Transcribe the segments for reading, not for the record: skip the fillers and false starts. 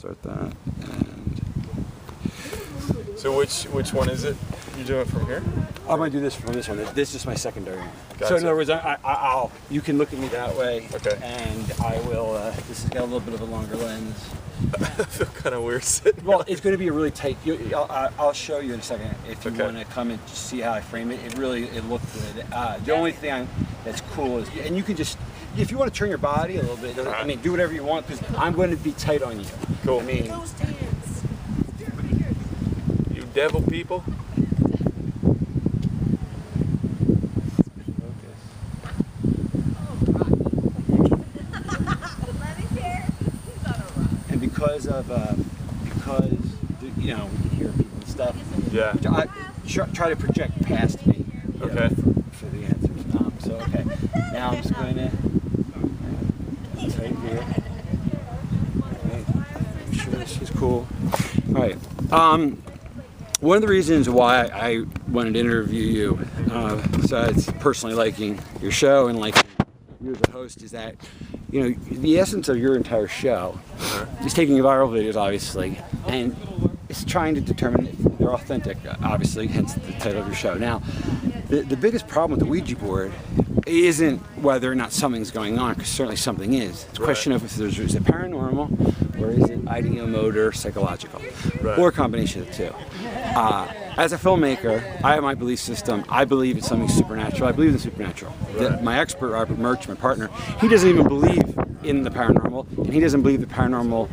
Start that. And so which one is it? You do it from here? I'm gonna do this from this one. This is my secondary one. Gotcha. So in other words, I'll you can look at me that way. Okay. And I will. This has got a little bit of a longer lens. I feel kind of weird sitting. Well, it's going to be a really tight. I'll show you in a second if you Okay. want to come and just see how I frame it. It looked good. The only thing that's cool is, and you can just, if you want to turn your body a little bit, I mean, do whatever you want because I'm going to be tight on you. Cool. I mean, you devil people. because you know we can hear people and stuff. Yeah. I try to project past me. Okay. For the answers. So okay. Now I'm just going to tighten here. Okay. I'm sure this is cool. All right. One of the reasons why I wanted to interview you, besides personally liking your show and liking you as a host, is that the essence of your entire show is taking viral videos, obviously, and it's trying to determine if they're authentic, obviously, hence the title of your show. Now, the biggest problem with the Ouija board isn't whether or not something's going on, because certainly something is. It's a question of if is it paranormal, or is it ideomotor, psychological, or a combination of the two. As a filmmaker, I have my belief system. I believe it's something supernatural. I believe in the supernatural. My expert, Robert Murch, my partner, he doesn't even believe in the paranormal, and he doesn't believe the paranormal,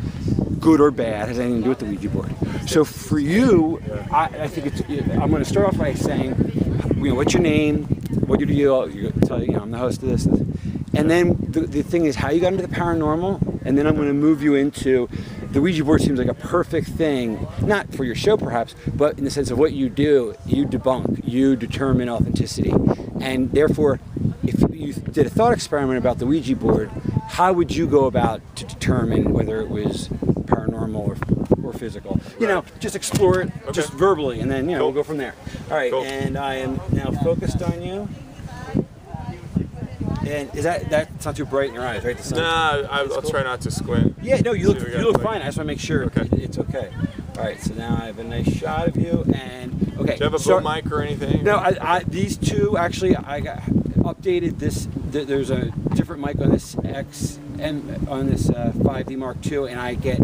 good or bad, has anything to do with the Ouija board. So for you, I think I'm going to start off by saying, what's your name? What do you do? You tell I'm the host of this. And then the thing is how you got into the paranormal, and then I'm going to move you into the Ouija board. Seems like a perfect thing, not for your show perhaps, but in the sense of what you do, you debunk, you determine authenticity. And therefore, if you did a thought experiment about the Ouija board, how would you go about to determine whether it was paranormal or physical? Just explore it just verbally, and then we'll go from there. All right, and I am now focused on you. And is that's not too bright in your eyes, right? The sun. Nah, I'll try not to squint. Yeah, no, you look fine. I just want to make sure it's okay. All right, so now I have a nice shot of you, and okay. Do you have a boom mic or anything? No, these two actually I got updated this. There's a different mic on this on this 5D Mark II, and I get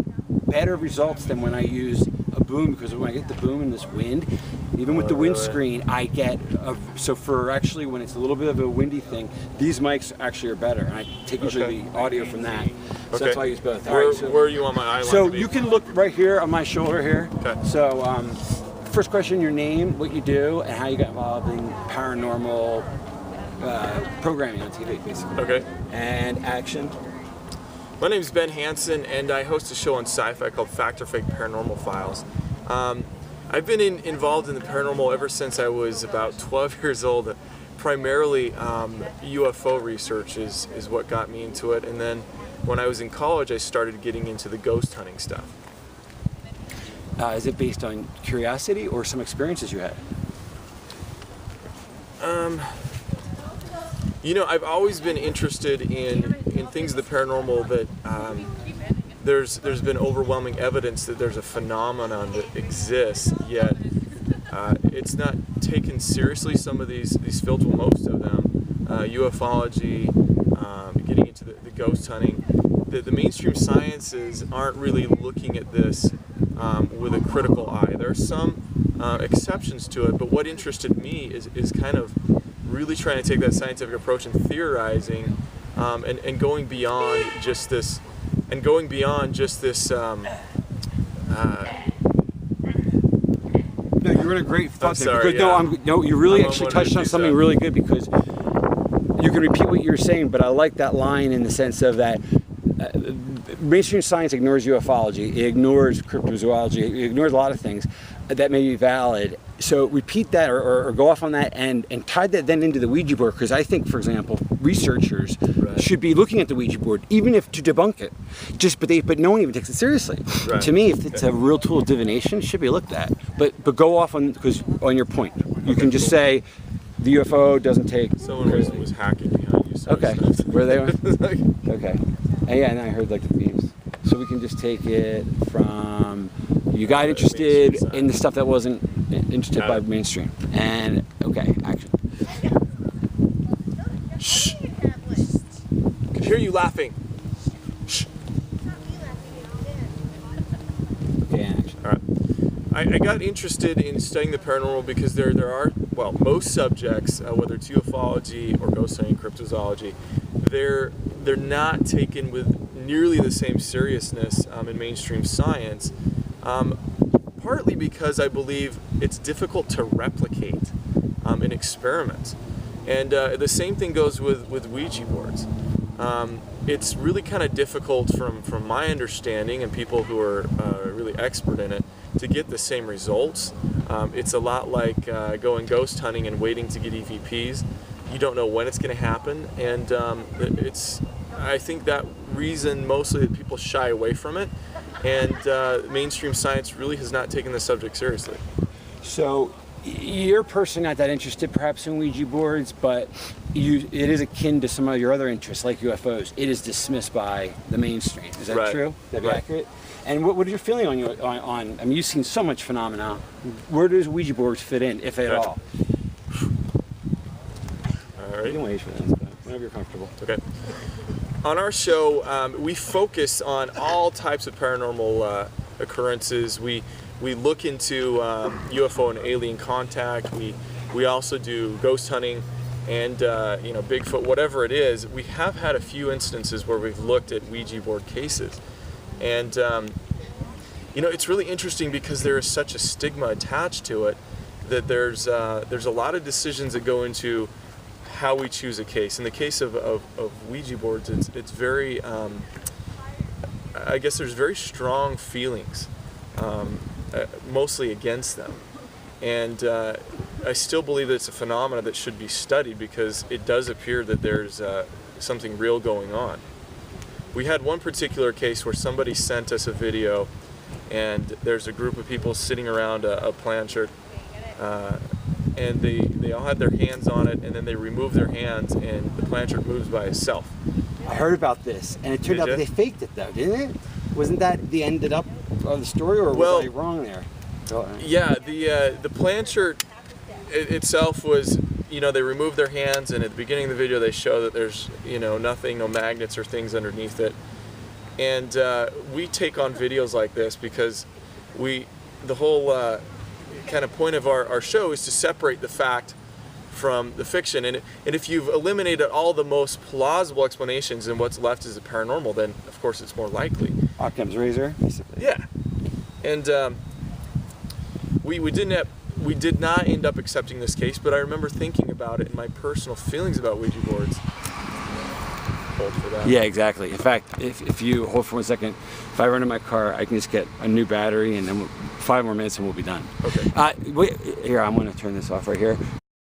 better results than when I use a boom, because when I get the boom in this wind, even with the windscreen, I get so for actually when it's a little bit of a windy thing, these mics actually are better, and I take usually the audio from that. So that's why I use both. Where are you on my eye line? So you can look right here on my shoulder here. Okay. So first question: your name, what you do, and how you got involved in paranormal programming on TV, basically. Okay. And action. My name is Ben Hansen, and I host a show on Sci-Fi called Fact or Fake Paranormal Files. I've been involved in the paranormal ever since I was about 12 years old. Primarily, UFO research is what got me into it, and then when I was in college, I started getting into the ghost hunting stuff. Is it based on curiosity or some experiences you had? I've always been interested in things of the paranormal that there's been overwhelming evidence that there's a phenomenon that exists, yet it's not taken seriously. Some of these fields, well, most of them, ufology, getting into the ghost hunting, the mainstream sciences aren't really looking at this with a critical eye. There are some exceptions to it, but what interested me is kind of really trying to take that scientific approach and theorizing, and going beyond just this, No, you're in a great thought. I'm sorry, you really actually touched on something really good, because you can repeat what you were saying, but I like that line in the sense of that mainstream science ignores ufology, it ignores cryptozoology, it ignores a lot of things that may be valid. So repeat that or go off on that and tie that then into the Ouija board, because I think, for example, researchers should be looking at the Ouija board, even if to debunk it, but no one even takes it seriously. Right. To me, if it's a real tool of divination, it should be looked at. But go off on your point. You can just say the UFO doesn't take. Someone was hacking behind you. So okay, where they were? Okay, and I heard like the beams. So we can just take it from you got interested in the stuff that wasn't interested by mainstream. And okay, action. Shh. I can hear you laughing. Shh. Okay, action. All right. I got interested in studying the paranormal because there are, well, most subjects, whether it's ufology or ghost hunting, cryptozoology, they're not taken with nearly the same seriousness in mainstream science, partly because I believe it's difficult to replicate in experiments. And the same thing goes with Ouija boards. It's really kind of difficult from my understanding and people who are really expert in it to get the same results. It's a lot like going ghost hunting and waiting to get EVPs. You don't know when it's going to happen, and I think that reason mostly that people shy away from it, and mainstream science really has not taken the subject seriously. So you're personally not that interested perhaps in Ouija boards, but it is akin to some of your other interests like UFOs. It is dismissed by the mainstream. Is that Right. true? That be Right. accurate? And what is your feeling on I mean, you've seen so much phenomena. Where does Ouija boards fit in, if at all? All right. You can wait for this, but whenever you're comfortable. Okay. On our show, we focus on all types of paranormal occurrences. We look into UFO and alien contact. We also do ghost hunting and Bigfoot, whatever it is. We have had a few instances where we've looked at Ouija board cases, and it's really interesting because there is such a stigma attached to it that there's a lot of decisions that go into how we choose a case. In the case of Ouija boards, it's very, I guess there's very strong feelings, mostly against them. And I still believe that it's a phenomena that should be studied because it does appear that there's something real going on. We had one particular case where somebody sent us a video, and there's a group of people sitting around a planchette, and they all had their hands on it, and then they remove their hands, and the planchette moves by itself. I heard about this, and it turned out that they faked it, though, didn't it? Wasn't that the ended up of the story, or was I wrong there? Yeah, the planchette itself was, they removed their hands, and at the beginning of the video they show that there's, nothing, no magnets or things underneath it. And we take on videos like this because the whole kind of point of our show is to separate the fact from the fiction. And if you've eliminated all the most plausible explanations and what's left is the paranormal, then of course it's more likely. Occam's razor, basically. Yeah. And we did not end up accepting this case, but I remember thinking about it and my personal feelings about Ouija boards. Hold for that. Yeah, exactly. In fact, if you hold for 1 second, if I run in my car, I can just get a new battery, and then 5 more minutes and we'll be done. Okay. Wait, here, I'm going to turn this off right here.